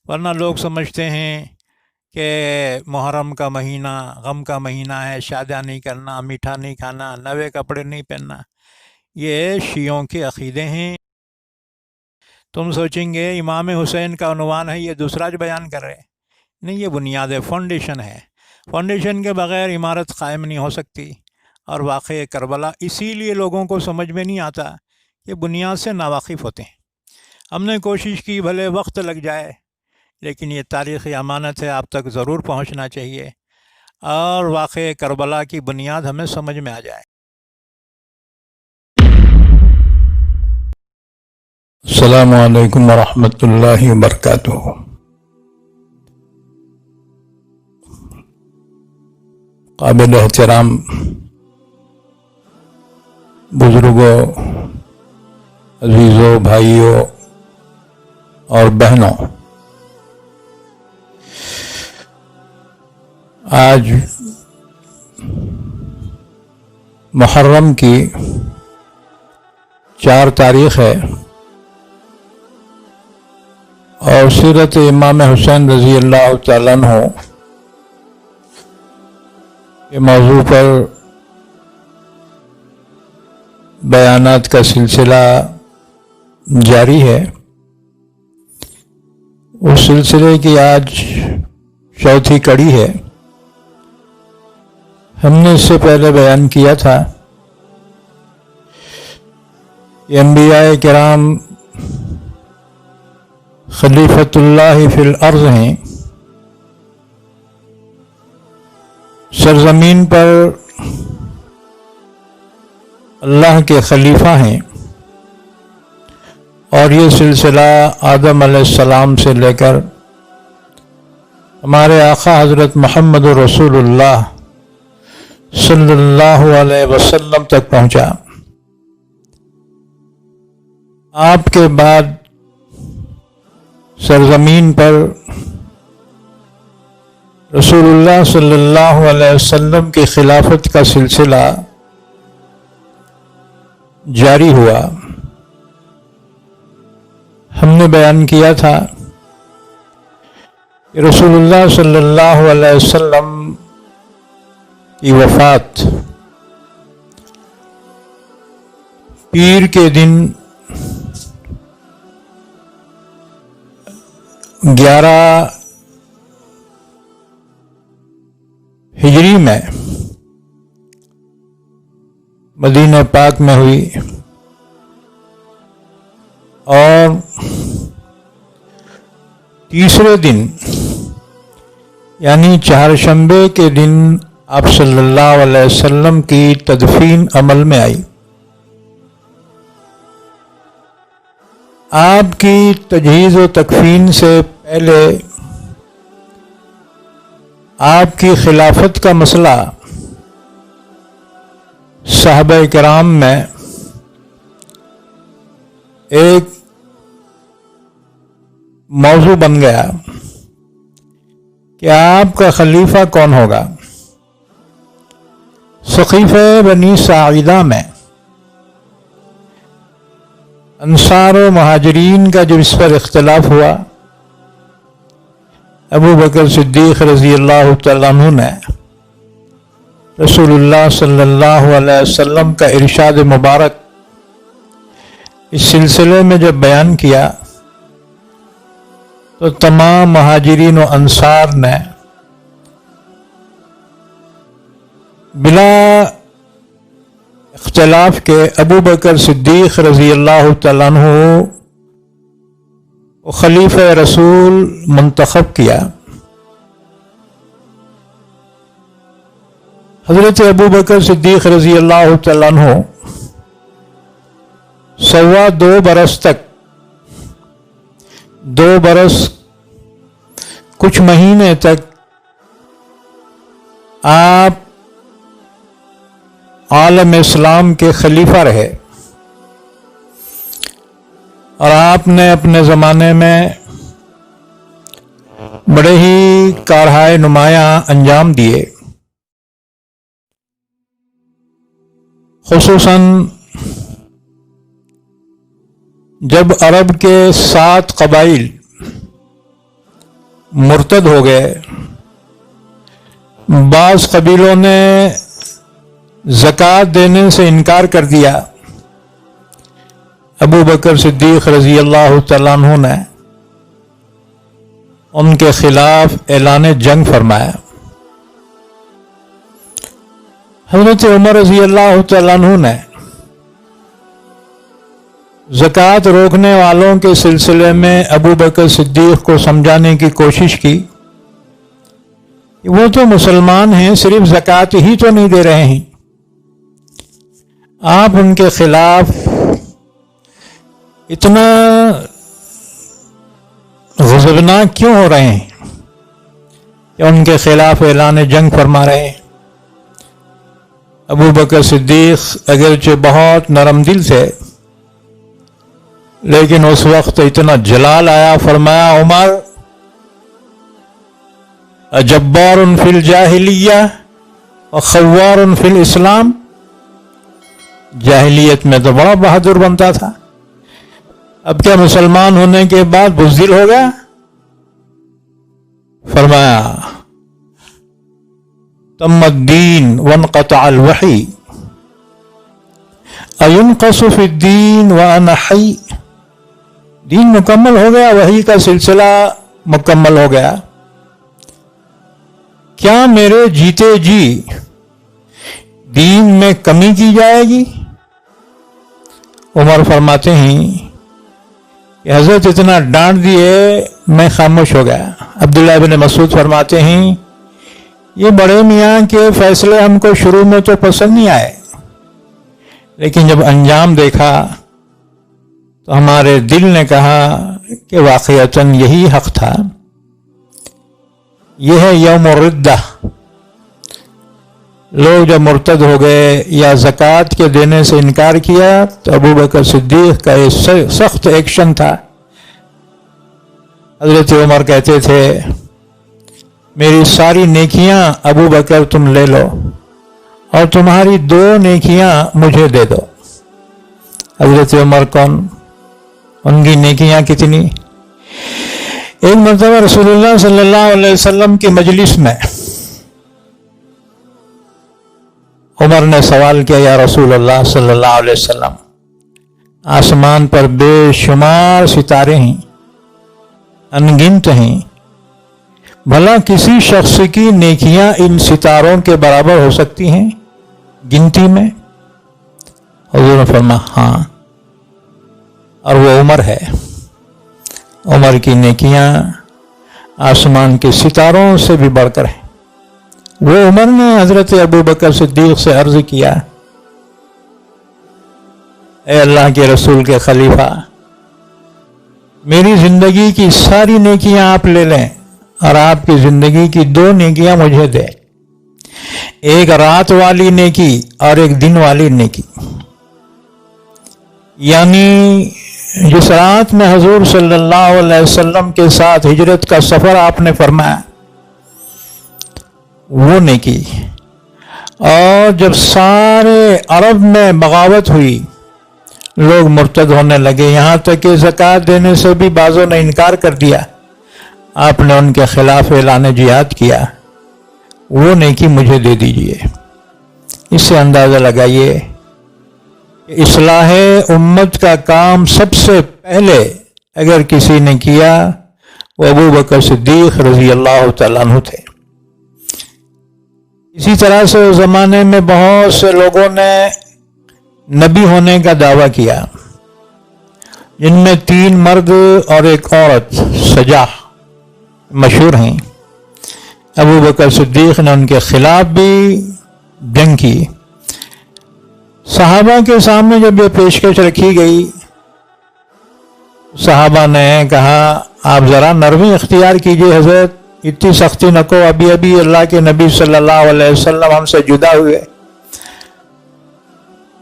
ورنہ لوگ سمجھتے ہیں کہ محرم کا مہینہ غم کا مہینہ ہے، شادیاں نہیں کرنا، میٹھا نہیں کھانا، نئے کپڑے نہیں پہننا۔ یہ شیعوں کے عقیدے ہیں۔ تم سوچیں گے امام حسین کا عنوان ہے، یہ دوسرا جو بیان کر رہے، نہیں، یہ بنیاد ہے، فاؤنڈیشن ہے۔ فاؤنڈیشن کے بغیر عمارت قائم نہیں ہو سکتی۔ اور واقعہ کربلا اسی لیے لوگوں کو سمجھ میں نہیں آتا کہ بنیاد سے ناواقف ہوتے ہیں۔ ہم نے کوشش کی، بھلے وقت لگ جائے، لیکن یہ تاریخی امانت ہے، آپ تک ضرور پہنچنا چاہیے اور واقعہ کربلا کی بنیاد ہمیں سمجھ میں آ جائے۔ السلام علیکم ورحمۃ اللہ وبرکاتہ۔ قابل احترام بزرگوں، عزیزوں، بھائیوں اور بہنوں، آج محرم کی 4 تاریخ ہے اور سیرت امام حسین رضی اللہ تعالیٰ عنہ کے موضوع پر بیانات کا سلسلہ جاری ہے۔ اس سلسلے کی آج 4تھی کڑی ہے۔ ہم نے اس سے پہلے بیان کیا تھا کہ انبیاء کرام خلیفۃ اللہ فی الارض ہیں، سرزمین پر اللہ کے خلیفہ ہیں، اور یہ سلسلہ آدم علیہ السلام سے لے کر ہمارے آقا حضرت محمد رسول اللہ صلی اللہ علیہ وسلم تک پہنچا۔ آپ کے بعد سرزمین پر رسول اللہ صلی اللہ علیہ وسلم کی خلافت کا سلسلہ جاری ہوا۔ ہم نے بیان کیا تھا کہ رسول اللہ صلی اللہ علیہ وسلم کی وفات پیر کے دن 11 ہجری میں مدینہ پاک میں ہوئی، اور تیسرے دن یعنی چہارشنبے کے دن آپ صلی اللہ علیہ وسلم کی تدفین عمل میں آئی۔ آپ کی تجہیز و تکفین سے پہلے آپ کی خلافت کا مسئلہ صحابہ کرام میں ایک موضوع بن گیا کہ آپ کا خلیفہ کون ہوگا۔ سقیفہ بنی ساعدہ میں انصار و مہاجرین کا جو اس پر اختلاف ہوا، ابو بکر صدیق رضی اللہ تعالیٰ عنہ نے رسول اللہ صلی اللہ علیہ وسلم کا ارشاد مبارک اس سلسلے میں جب بیان کیا تو تمام مہاجرین و انصار نے بلا اختلاف کے ابو بکر صدیق رضی اللہ تعالیٰ عنہ کو خلیفہ رسول منتخب کیا۔ حضرت ابو بکر صدیق رضی اللہ تعالیٰ عنہ 2.25 برس تک 2 برس کچھ مہینے تک آپ عالم اسلام کے خلیفہ رہے، اور آپ نے اپنے زمانے میں بڑے ہی کارہائے نمایاں انجام دیے۔ خصوصاً جب عرب کے 7 قبائل مرتد ہو گئے. بعض قبیلوں نے زکوٰۃ دینے سے انکار کر دیا. ابو بکر صدیق رضی اللہ تعالیٰ عنہ نے ان کے خلاف اعلان جنگ فرمایا. حضرت عمر رضی اللہ تعالیٰ عنہ نے زکوٰۃ روکنے والوں کے سلسلے میں ابو بکر صدیق کو سمجھانے کی کوشش کی کہ وہ تو مسلمان ہیں، صرف زکوٰۃ ہی تو نہیں دے رہے ہیں، آپ ان کے خلاف اتنا غضبناک کیوں ہو رہے ہیں کہ ان کے خلاف اعلان جنگ فرما رہے ہیں. ابو بکر صدیق اگرچہ بہت نرم دل تھے، لیکن اس وقت اتنا جلال آیا، فرمایا عمر اجبار فی الجاہلیہ وخوار فی الاسلام. جاہلیت میں تو بڑا بہادر بنتا تھا، اب کیا مسلمان ہونے کے بعد بزدل ہو گیا؟ فرمایا تم الدین وانقطع الوحی اینقص فی الدین وانا حی. دین مکمل ہو گیا، وحی کا سلسلہ مکمل ہو گیا، کیا میرے جیتے جی دین میں کمی کی جائے گی؟ عمر فرماتے ہیں کہ حضرت اتنا ڈانٹ دیے میں خاموش ہو گیا. عبداللہ بن مسعود فرماتے ہیں یہ بڑے میاں کے فیصلے ہم کو شروع میں تو پسند نہیں آئے، لیکن جب انجام دیکھا تو ہمارے دل نے کہا کہ واقعتاً یہی حق تھا. یہ ہے یوم الردہ. لوگ جب مرتد ہو گئے یا زکوٰۃ کے دینے سے انکار کیا تو ابو بکر صدیق کا یہ سخت ایکشن تھا. حضرت عمر کہتے تھے میری ساری نیکیاں ابو بکر تم لے لو اور تمہاری 2 نیکیاں مجھے دے دو. حضرت عمر کون، ان کی نیکیاں کتنی. ایک مرتبہ رسول اللہ صلی اللہ علیہ وسلم کی مجلس میں عمر نے سوال کیا، یا رسول اللہ صلی اللہ علیہ وسلم آسمان پر بے شمار ستارے ہیں، انگنت ہیں، بھلا کسی شخص کی نیکیاں ان ستاروں کے برابر ہو سکتی ہیں گنتی میں؟ حضور نے فرمایا ہاں، اور وہ عمر ہے. عمر کی نیکیاں آسمان کے ستاروں سے بھی بڑھ کر ہیں. وہ عمر نے حضرت ابو بکر صدیق سے عرض کیا اے اللہ کے رسول کے خلیفہ، میری زندگی کی ساری نیکیاں آپ لے لیں اور آپ کی زندگی کی 2 نیکیاں مجھے دیں، ایک رات والی نیکی اور ایک دن والی نیکی. یعنی جس رات میں حضور صلی اللہ علیہ وسلم کے ساتھ ہجرت کا سفر آپ نے فرمایا وہ نیکی، اور جب سارے عرب میں بغاوت ہوئی، لوگ مرتد ہونے لگے، یہاں تک کہ زکوٰۃ دینے سے بھی بعضوں نے انکار کر دیا، آپ نے ان کے خلاف اعلان جہاد کیا، وہ نیکی مجھے دے دیجئے. اس سے اندازہ لگائیے کہ اصلاح امت کا کام سب سے پہلے اگر کسی نے کیا وہ ابو بکر صدیق رضی اللہ تعالیٰ عنہ تھے. اسی طرح سے اس زمانے میں بہت سے لوگوں نے نبی ہونے کا دعویٰ کیا، جن میں 3 مرد اور ایک عورت سجاح مشہور ہیں. ابو بکر صدیق نے ان کے خلاف بھی جنگ کی. صحابہ کے سامنے جب یہ پیشکش رکھی گئی، صحابہ نے کہا آپ ذرا نرمی اختیار کیجئے حضرت، اتنی سختی نہ کو، ابھی ابھی اللہ کے نبی صلی اللہ علیہ وسلم ہم سے جدا ہوئے.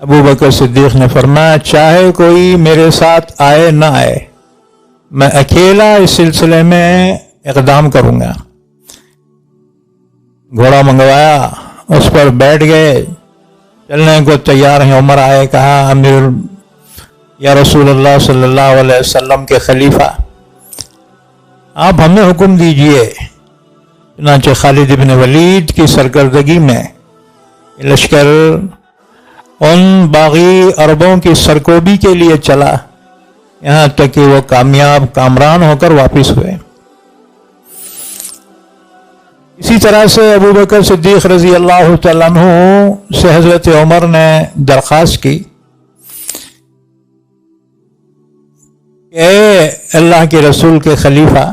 ابو بکر صدیق نے فرمایا چاہے کوئی میرے ساتھ آئے نہ آئے، میں اکیلا اس سلسلے میں اقدام کروں گا. گھوڑا منگوایا، اس پر بیٹھ گئے، چلنے کو تیار ہیں. عمر آئے، کہا امیر یا رسول اللہ صلی اللہ علیہ وسلم کے خلیفہ آپ ہمیں حکم دیجئے۔ چنانچہ خالد بن ولید کی سرکردگی میں لشکر ان باغی عربوں کی سرکوبی کے لیے چلا، یہاں تک کہ وہ کامران ہو کر واپس ہوئے۔ اسی طرح سے ابو بکر صدیق رضی اللہ تعالیٰ عنہ سے حضرت عمر نے درخواست کی کہ اے اللہ کے رسول کے خلیفہ،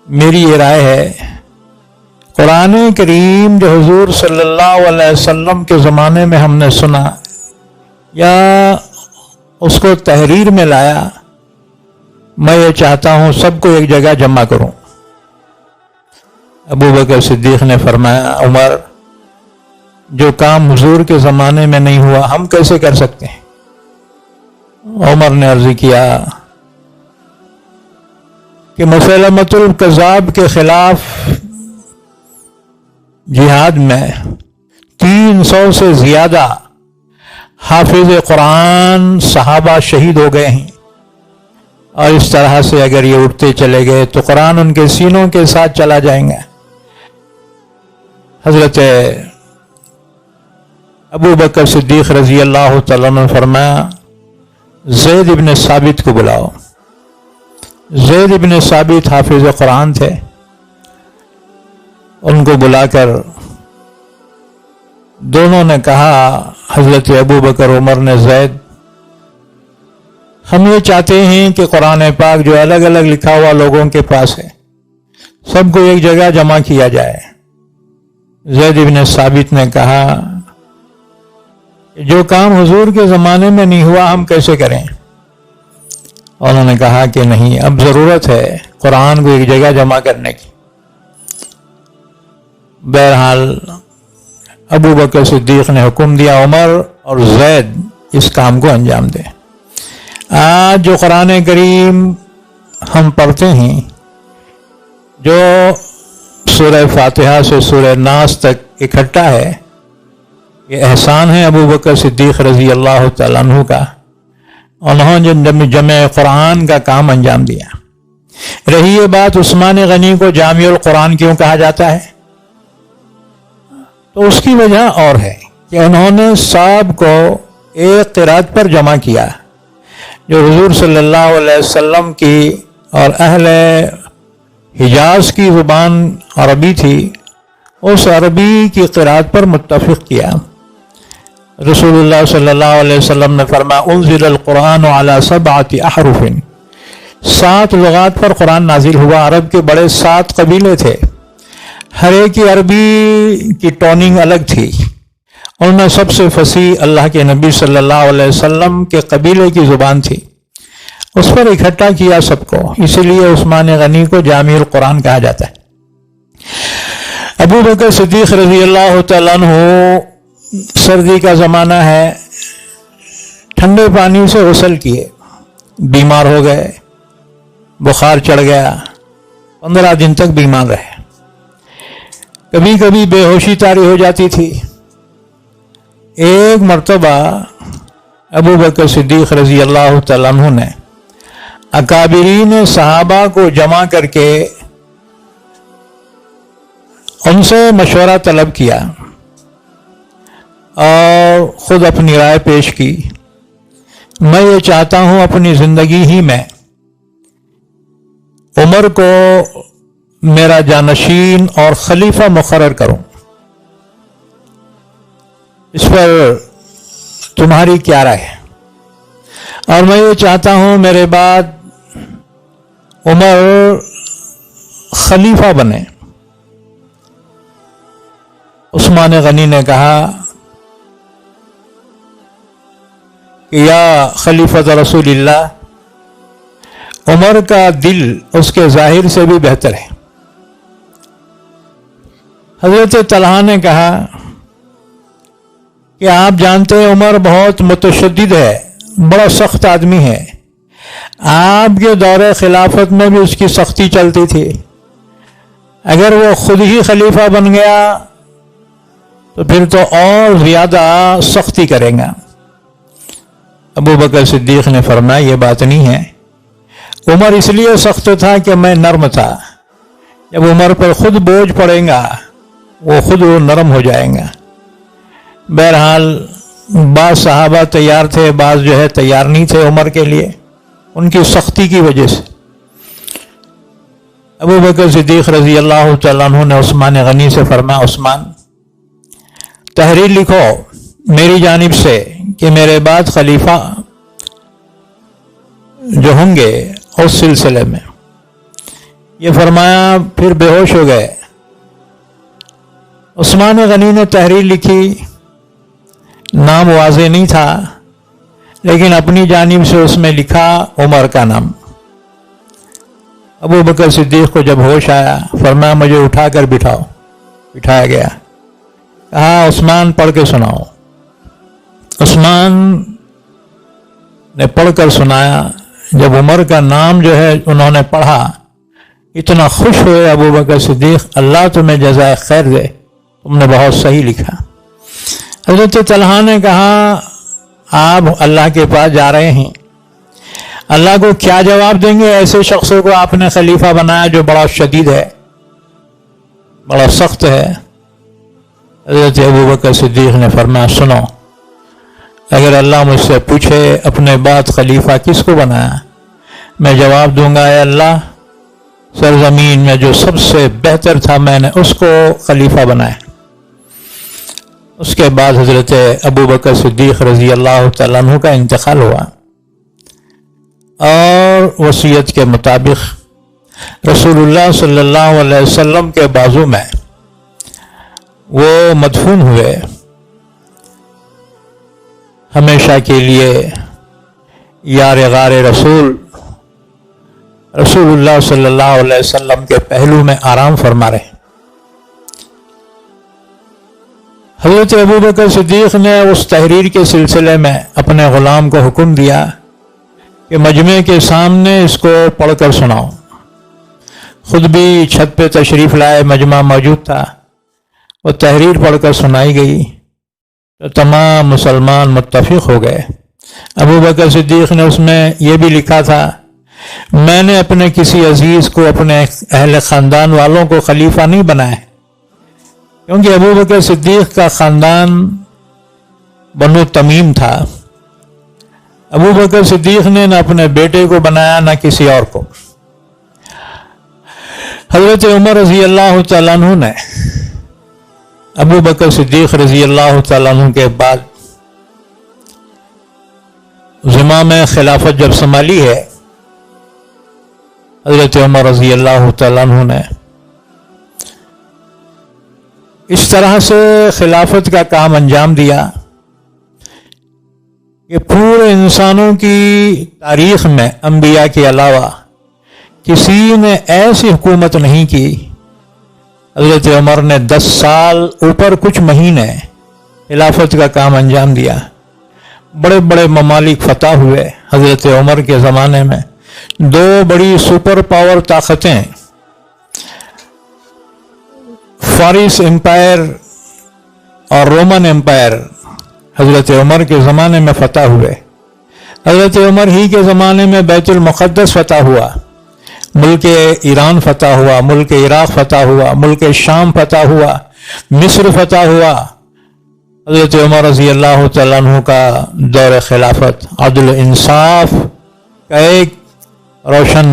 میری یہ رائے ہے، قرآن کریم جو حضور صلی اللہ علیہ وسلم کے زمانے میں ہم نے سنا یا اس کو تحریر میں لایا، میں یہ چاہتا ہوں سب کو ایک جگہ جمع کروں۔ ابو بکر صدیق نے فرمایا، عمر، جو کام حضور کے زمانے میں نہیں ہوا ہم کیسے کر سکتے ہیں؟ عمر نے عرض کیا کہ مسلمۃ الکذاب کے خلاف جہاد میں 300 سے زیادہ حافظ قرآن صحابہ شہید ہو گئے ہیں، اور اس طرح سے اگر یہ اٹھتے چلے گئے تو قرآن ان کے سینوں کے ساتھ چلا جائیں گا۔ حضرت ابو بکر صدیق رضی اللہ تعالیٰ نے فرمایا، زید ابن ثابت کو بلاؤ۔ زید ابن ثابت حافظ قرآن تھے، ان کو بلا کر دونوں نے کہا، حضرت ابو بکر عمر نے، زید، ہم یہ چاہتے ہیں کہ قرآن پاک جو الگ الگ لکھا ہوا لوگوں کے پاس ہے سب کو ایک جگہ جمع کیا جائے۔ زید ابن ثابت نے کہا کہ جو کام حضور کے زمانے میں نہیں ہوا ہم کیسے کریں؟ انہوں نے کہا کہ نہیں، اب ضرورت ہے قرآن کو ایک جگہ جمع کرنے کی۔ بہرحال ابو بکر صدیق نے حکم دیا، عمر اور زید اس کام کو انجام دیں۔ آج جو قرآن کریم ہم پڑھتے ہیں، جو سورہ فاتحہ سے سورہ ناس تک اکٹھا ہے، یہ احسان ہے ابو بکر صدیق رضی اللہ تعالیٰ عنہ کا، انہوں نے جمع قرآن کا کام انجام دیا۔ رہی یہ بات عثمان غنی کو جامع القرآن کیوں کہا جاتا ہے، تو اس کی وجہ اور ہے کہ انہوں نے سب کو ایک قرات پر جمع کیا، جو حضور صلی اللہ علیہ وسلم کی اور اہل حجاز کی زبان عربی تھی، اس عربی کی قرات پر متفق کیا۔ رسول اللہ صلی اللہ علیہ وسلم نے فرمایا، انزل القرآن علی 7 احرف، 7 لغات پر قرآن نازل ہوا۔ عرب کے بڑے 7 قبیلے تھے، ہر ایک کی عربی کی ٹوننگ الگ تھی، ان میں سب سے فصیح اللہ کے نبی صلی اللہ علیہ وسلم کے قبیلے کی زبان تھی، اس پر اکٹھا کیا سب کو، اسی لیے عثمان غنی کو جامع القرآن کہا جاتا ہے۔ ابو بکر صدیق رضی اللہ تعالیٰ عنہ، سردی کا زمانہ ہے، ٹھنڈے پانی سے غسل کیے، بیمار ہو گئے، بخار چڑھ گیا، 15 دن تک بیمار رہے، کبھی کبھی بے ہوشی طاری ہو جاتی تھی۔ ایک مرتبہ ابو بکر صدیق رضی اللہ تعالیٰ عنہ نے اکابرین صحابہ کو جمع کر کے ان سے مشورہ طلب کیا اور خود اپنی رائے پیش کی۔ میں یہ چاہتا ہوں اپنی زندگی ہی میں عمر کو میرا جانشین اور خلیفہ مقرر کروں، اس پر تمہاری کیا رائے ہے؟ اور میں یہ چاہتا ہوں میرے بعد عمر خلیفہ بنے۔ عثمان غنی نے کہا کہ یا خلیفۃ رسول اللہ، عمر کا دل اس کے ظاہر سے بھی بہتر ہے۔ حضرت طلحہ نے کہا کہ آپ جانتے ہیں عمر بہت متشدد ہے، بڑا سخت آدمی ہے، آپ کے دور خلافت میں بھی اس کی سختی چلتی تھی، اگر وہ خود ہی خلیفہ بن گیا تو پھر تو اور زیادہ سختی کریں گا۔ ابو بکر صدیق نے فرمایا یہ بات نہیں ہے، عمر اس لیے سخت تھا کہ میں نرم تھا. جب عمر پر خود بوجھ پڑے گا وہ خود نرم ہو جائیں گا. بہرحال بعض صحابہ تیار تھے، بعض جو ہے تیار نہیں تھے عمر کے لیے، ان کی سختی کی وجہ سے. ابو بکر صدیق رضی اللہ تعالیٰ عنہ نے عثمان غنی سے فرمایا، عثمان تحریر لکھو میری جانب سے کہ میرے بعد خلیفہ جو ہوں گے اس سلسلے میں. یہ فرمایا پھر بے ہوش ہو گئے. عثمان غنی نے تحریر لکھی، نام واضح نہیں تھا لیکن اپنی جانب سے اس میں لکھا عمر کا نام. ابو بکر صدیق کو جب ہوش آیا فرمایا مجھے اٹھا کر بٹھاؤ. بٹھایا گیا، کہا عثمان پڑھ کے سناؤ. عثمان نے پڑھ کر سنایا. جب عمر کا نام جو ہے انہوں نے پڑھا اتنا خوش ہوئے ابو بکر صدیق، اللہ تمہیں جزائے خیر دے، تم نے بہت صحیح لکھا. حضرت طلحہ نے کہا آپ اللہ کے پاس جا رہے ہیں، اللہ کو کیا جواب دیں گے؟ ایسے شخصوں کو آپ نے خلیفہ بنایا جو بڑا شدید ہے، بڑا سخت ہے. حضرت ابو بکر صدیق نے فرمایا سنو، اگر اللہ مجھ سے پوچھے اپنے بعد خلیفہ کس کو بنایا، میں جواب دوں گا اے اللہ سرزمین میں جو سب سے بہتر تھا میں نے اس کو خلیفہ بنایا. اس کے بعد حضرت ابو بکر صدیق رضی اللہ تعالیٰ عنہ کا انتقال ہوا اور وصیت کے مطابق رسول اللہ صلی اللہ علیہ وسلم کے بازو میں وہ مدفون ہوئے. ہمیشہ کے لیے یار غار رسول اللہ صلی اللہ علیہ وسلم کے پہلو میں آرام فرما رہے. حضرت ابو بکر صدیق نے اس تحریر کے سلسلے میں اپنے غلام کو حکم دیا کہ مجمع کے سامنے اس کو پڑھ کر سناؤ. خود بھی چھت پہ تشریف لائے، مجمع موجود تھا، وہ تحریر پڑھ کر سنائی گئی تو تمام مسلمان متفق ہو گئے. ابو بکر صدیق نے اس میں یہ بھی لکھا تھا میں نے اپنے کسی عزیز کو، اپنے اہل خاندان والوں کو خلیفہ نہیں بنایا، کیونکہ ابو بکر صدیق کا خاندان بنو تمیم تھا. ابو بکر صدیق نے نہ اپنے بیٹے کو بنایا نہ کسی اور کو. حضرت عمر رضی اللہ تعالیٰ عنہ نے ابو بکر صدیق رضی اللہ تعالیٰ عنہ کے بعد زمام خلافت جب سنبھالی ہے، حضرت عمر رضی اللہ تعالیٰ عنہ نے اس طرح سے خلافت کا کام انجام دیا کہ پورے انسانوں کی تاریخ میں انبیاء کے علاوہ کسی نے ایسی حکومت نہیں کی. حضرت عمر نے 10 سال اوپر کچھ مہینے خلافت کا کام انجام دیا. بڑے بڑے ممالک فتح ہوئے. حضرت عمر کے زمانے میں 2 بڑی سپر پاور طاقتیں فارس امپائر اور رومن امپائر حضرت عمر کے زمانے میں فتح ہوئے. حضرت عمر ہی کے زمانے میں بیت المقدس فتح ہوا، ملک ایران فتح ہوا، ملک عراق فتح ہوا، ملک شام فتح ہوا، مصر فتح ہوا. حضرت عمر رضی اللہ تعالیٰ عنہ کا دور خلافت عدل و انصاف کا ایک روشن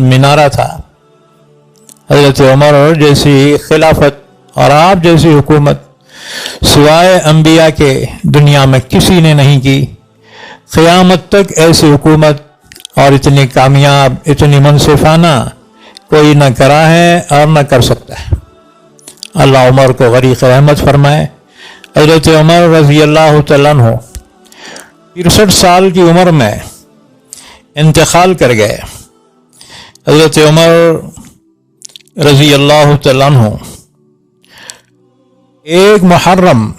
مینارہ تھا. حضرت عمر جیسی خلافت اور آپ جیسی حکومت سوائے انبیاء کے دنیا میں کسی نے نہیں کی. قیامت تک ایسی حکومت اور اتنی کامیاب، اتنی منصفانہ کوئی نہ کرا ہے اور نہ کر سکتا ہے. اللہ عمر کو غریق رحمت فرمائے. حضرت عمر رضی اللہ تعالیٰ عنہ 63 سال کی عمر میں انتقال کر گئے. حضرت عمر رضی اللہ تعالیٰ عنہ 1 محرم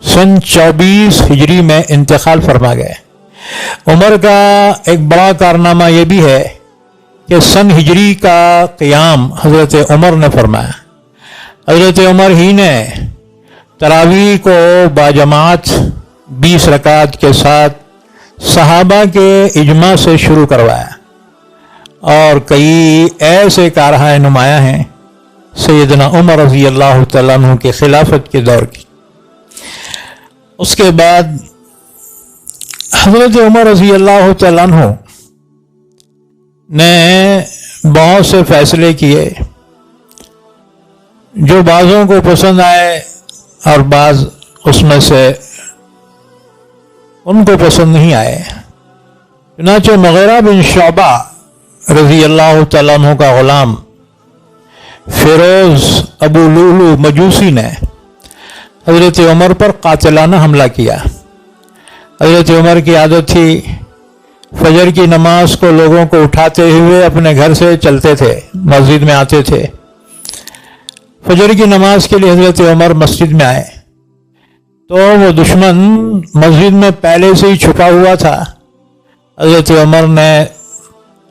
سن 24 ہجری میں انتقال فرما گئے. عمر کا ایک بڑا کارنامہ یہ بھی ہے کہ سن ہجری کا قیام حضرت عمر نے فرمایا. حضرت عمر ہی نے تراویح کو باجماعت 20 رکعت کے ساتھ صحابہ کے اجماع سے شروع کروایا اور کئی ایسے کارہائے نمایاں ہیں سیدنا عمر رضی اللہ تعالیٰ عنہ کے خلافت کے دور کی۔ اس کے بعد حضرت عمر رضی اللہ تعالیٰ عنہ نے بہت سے فیصلے کیے جو بعضوں کو پسند آئے اور بعض اس میں سے ان کو پسند نہیں آئے۔ چنانچہ مغیرہ بن شعبہ رضی اللہ تعالیٰ عنہ کا غلام فیروز ابو لؤلؤ مجوسی نے حضرت عمر پر قاتلانہ حملہ کیا۔ حضرت عمر کی عادت تھی فجر کی نماز کو لوگوں کو اٹھاتے ہوئے اپنے گھر سے چلتے تھے، مسجد میں آتے تھے۔ فجر کی نماز کے لیے حضرت عمر مسجد میں آئے تو وہ دشمن مسجد میں پہلے سے ہی چھپا ہوا تھا۔ حضرت عمر نے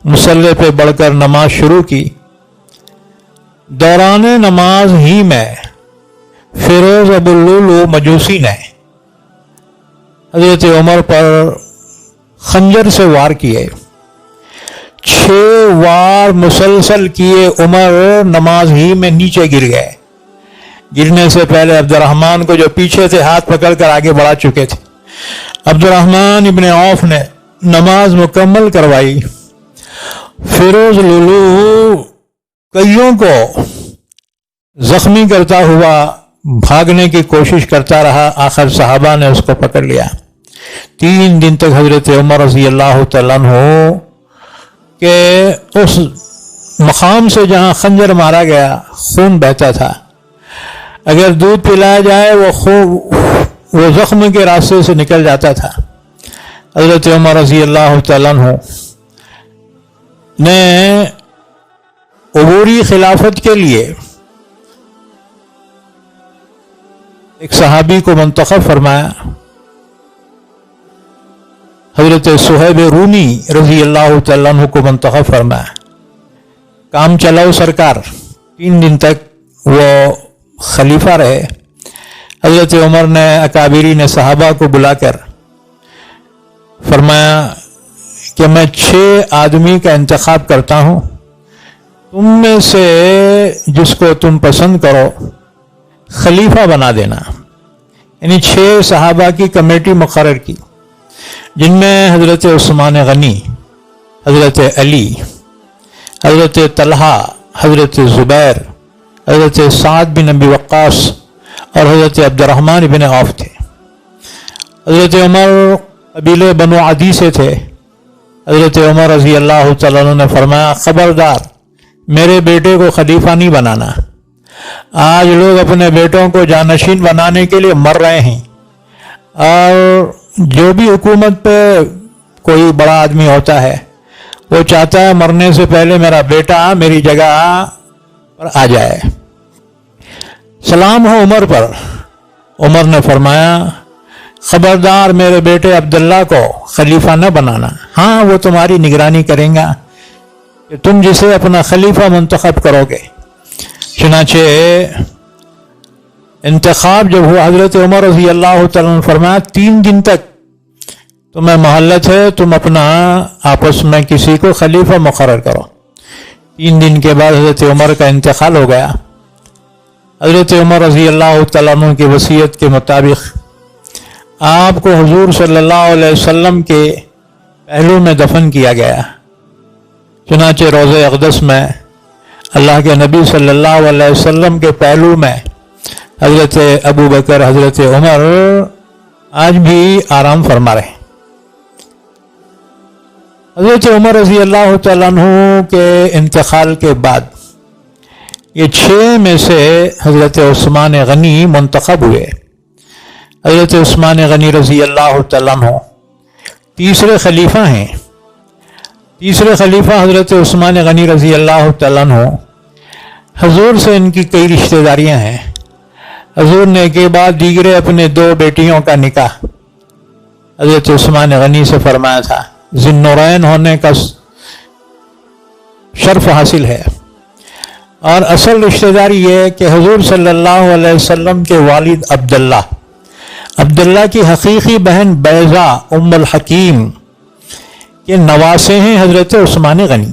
مصلی پہ بڑھ کر نماز شروع کی۔ دوران نماز ہی میں فیروز ابو لؤلؤ مجوسی نے حضرت عمر پر خنجر سے وار کیے۔ 6 وار مسلسل کیے، عمر نماز ہی میں نیچے گر گئے۔ گرنے سے پہلے عبد الرحمن کو جو پیچھے سے ہاتھ پکڑ کر آگے بڑھا چکے تھے، عبد الرحمن ابن عوف نے نماز مکمل کروائی۔ فیروز لؤلؤ کئیوں کو زخمی کرتا ہوا بھاگنے کی کوشش کرتا رہا، آخر صحابہ نے اس کو پکڑ لیا۔ 3 دن تک حضرت عمر رضی اللہ تعالیٰ عنہ کہ اس مقام سے جہاں خنجر مارا گیا خون بہتا تھا، اگر دودھ پلایا جائے وہ زخم کے راستے سے نکل جاتا تھا۔ حضرت عمر رضی اللہ تعالیٰ عنہ نے عبوری خلافت کے لیے ایک صحابی کو منتخب فرمایا، حضرت صہیب رومی رضی اللہ تعالیٰ عنہ کو منتخب فرمایا۔ کام چلاؤ سرکار۔ 3 دن تک وہ خلیفہ رہے۔ حضرت عمر نے اکابرین صحابہ کو بلا کر فرمایا کہ میں 6 آدمی کا انتخاب کرتا ہوں، تم میں سے جس کو تم پسند کرو خلیفہ بنا دینا۔ یعنی 6 صحابہ کی کمیٹی مقرر کی، جن میں حضرت عثمان غنی، حضرت علی، حضرت طلحہ، حضرت زبیر، حضرت سعد بن ابی وقاص اور حضرت عبد الرحمن بن عوف تھے۔ حضرت عمر قبیلے بنو عدی سے تھے۔ حضرت عمر رضی اللہ تعالیٰ عنہ نے فرمایا، خبردار میرے بیٹے کو خلیفہ نہیں بنانا۔ آج لوگ اپنے بیٹوں کو جانشین بنانے کے لیے مر رہے ہیں، اور جو بھی حکومت پہ کوئی بڑا آدمی ہوتا ہے وہ چاہتا ہے مرنے سے پہلے میرا بیٹا میری جگہ پر آ جائے۔ سلام ہو عمر پر۔ عمر نے فرمایا، خبردار میرے بیٹے عبداللہ کو خلیفہ نہ بنانا، ہاں وہ تمہاری نگرانی کریں گا کہ تم جسے اپنا خلیفہ منتخب کرو گے۔ چنانچہ انتخاب جب ہوا، حضرت عمر رضی اللہ تعالیٰ عنہ فرمایا 3 دن تک تمہیں مہلت ہے، تم اپنا آپس میں کسی کو خلیفہ مقرر کرو۔ 3 دن کے بعد حضرت عمر کا انتقال ہو گیا۔ حضرت عمر رضی اللہ تعالیٰ عنہ کی وصیت کے مطابق آپ کو حضور صلی اللہ علیہ وسلم کے پہلو میں دفن کیا گیا۔ چنانچہ روضہ اقدس میں اللہ کے نبی صلی اللہ علیہ وسلم کے پہلو میں حضرت ابو بکر، حضرت عمر آج بھی آرام فرما رہے ہیں۔ حضرت عمر رضی اللہ تعالیٰ عنہ کے انتقال کے بعد یہ 6 میں سے حضرت عثمان غنی منتخب ہوئے۔ حضرت عثمان غنی رضی اللہ تعالیٰ عنہ تیسرے خلیفہ ہیں۔ تیسرے خلیفہ حضرت عثمان غنی رضی اللہ تعالیٰ عنہ، حضور سے ان کی کئی رشتہ داریاں ہیں۔ حضور نے ایک کے بعد دیگرے اپنے 2 بیٹیوں کا نکاح حضرت عثمان غنی سے فرمایا تھا۔ ذی النورین ہونے کا شرف حاصل ہے، اور اصل رشتہ داری یہ کہ حضور صلی اللہ علیہ وسلم کے والد عبداللہ کی حقیقی بہن بیضہ ام الحکیم کے نواسے ہیں حضرت عثمان غنی۔